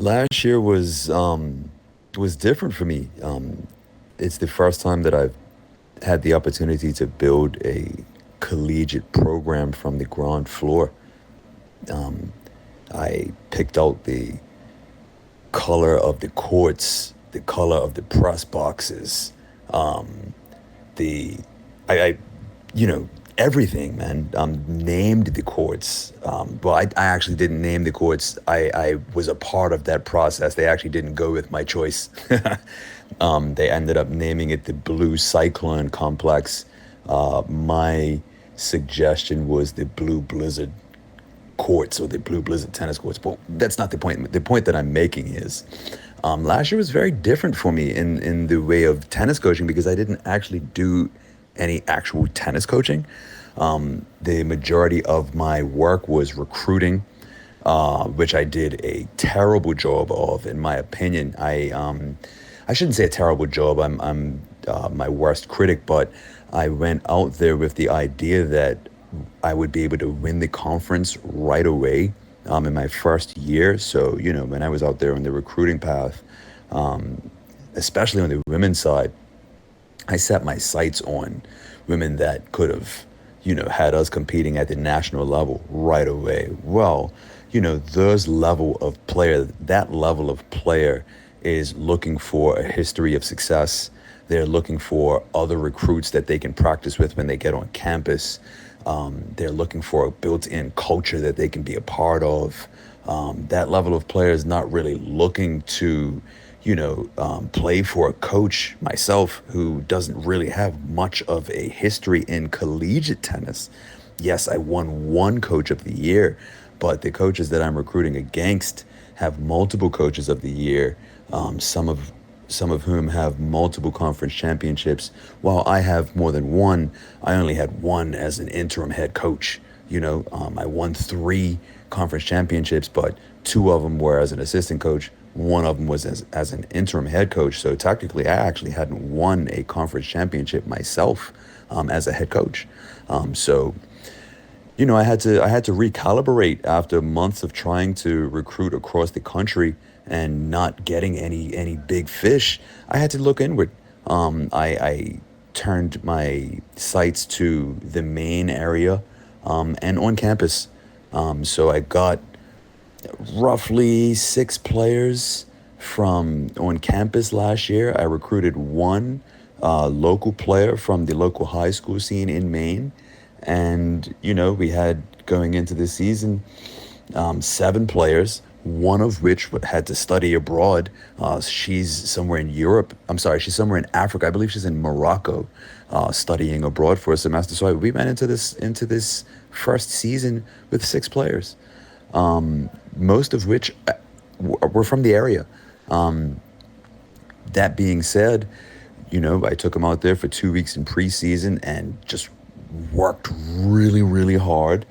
Last year was different for me. It's the first time that I've had the opportunity to build a collegiate program from the ground floor. Um, I picked out the color of the courts, the color of the press boxes, um, the I you know everything, man. Named the courts. Well, I actually didn't name the courts. I was a part of that process. They actually didn't go with my choice. They ended up naming it the Blue Cyclone Complex. My suggestion was the Blue Blizzard courts or the Blue Blizzard tennis courts. But that's not the point. The point that I'm making is last year was very different for me in the way of tennis coaching because I didn't actually do any actual tennis coaching. The majority of my work was recruiting, which I did a terrible job of, in my opinion. I shouldn't say a terrible job. I'm my worst critic, but I went out there with the idea that I would be able to win the conference right away in my first year. So, when I was out there on the recruiting path, especially on the women's side, I set my sights on women that could have, had us competing at the national level right away. Well, that level of player is looking for a history of success. They're looking for other recruits that they can practice with when they get on campus. They're looking for a built-in culture that they can be a part of. That level of player is not really looking to, play for a coach, myself, who doesn't really have much of a history in collegiate tennis. Yes, I won one coach of the year, but the coaches that I'm recruiting against have multiple coaches of the year. Some of whom have multiple conference championships. While I have more than one, I only had one as an interim head coach. I won three conference championships, but two of them were as an assistant coach. One of them was as an interim head coach. So technically, I actually hadn't won a conference championship myself as a head coach. So I had to recalibrate after months of trying to recruit across the country and not getting any big fish. I had to look inward. I turned my sights to the main area and on campus. So I got roughly six players from on campus last year. I recruited one local player from the local high school scene in Maine. And, we had going into this season seven players, one of which had to study abroad. She's somewhere in Europe. I'm sorry, she's somewhere in Africa. I believe she's in Morocco, studying abroad for a semester. So we went into this first season with six players, most of which were from the area. That being said, I took them out there for 2 weeks in preseason and just worked really, really hard.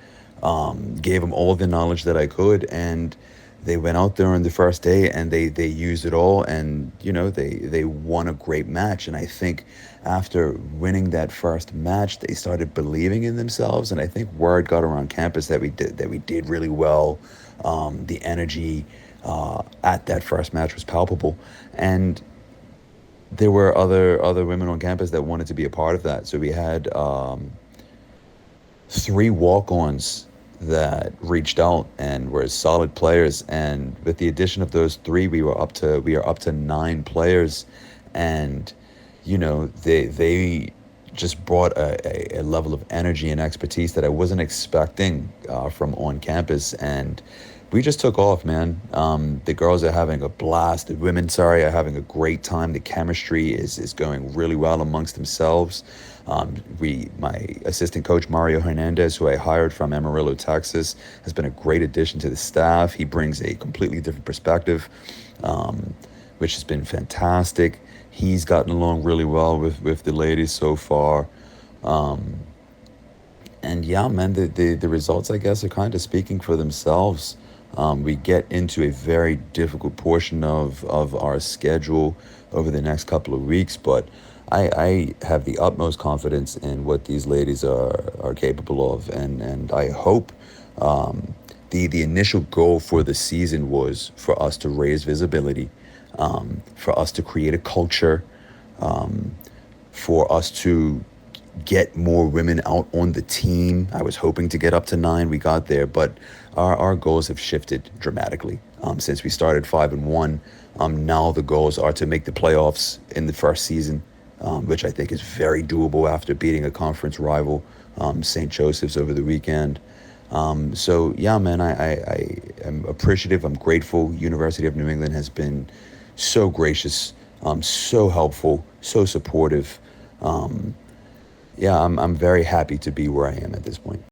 Gave them all the knowledge that I could, and they went out there on the first day and they used it all, and they won a great match. And I think after winning that first match, they started believing in themselves, and I think word got around campus that we did really well. The energy at that first match was palpable, and there were other women on campus that wanted to be a part of that. So we had three walk-ons that reached out and were solid players, and with the addition of those three, we are up to nine players. And they just brought a level of energy and expertise that I wasn't expecting from on campus, and we just took off, man. The girls are having a blast. The women, sorry, are having a great time. The chemistry is going really well amongst themselves. My assistant coach, Mario Hernandez, who I hired from Amarillo, Texas, has been a great addition to the staff. He brings a completely different perspective, which has been fantastic. He's gotten along really well with the ladies so far. And yeah, man, the results, I guess, are kind of speaking for themselves. We get into a very difficult portion of our schedule over the next couple of weeks, but I have the utmost confidence in what these ladies are capable of, and I hope The initial goal for the season was for us to raise visibility, for us to create a culture, for us to get more women out on the team. I was hoping to get up to 9. We got there, but our goals have shifted dramatically since we started 5-1. Now the goals are to make the playoffs in the first season, which I think is very doable after beating a conference rival, St. Joseph's, over the weekend. So yeah, man, I am appreciative. I'm grateful. University of New England has been so gracious, so helpful, so supportive. Yeah, I'm very happy to be where I am at this point.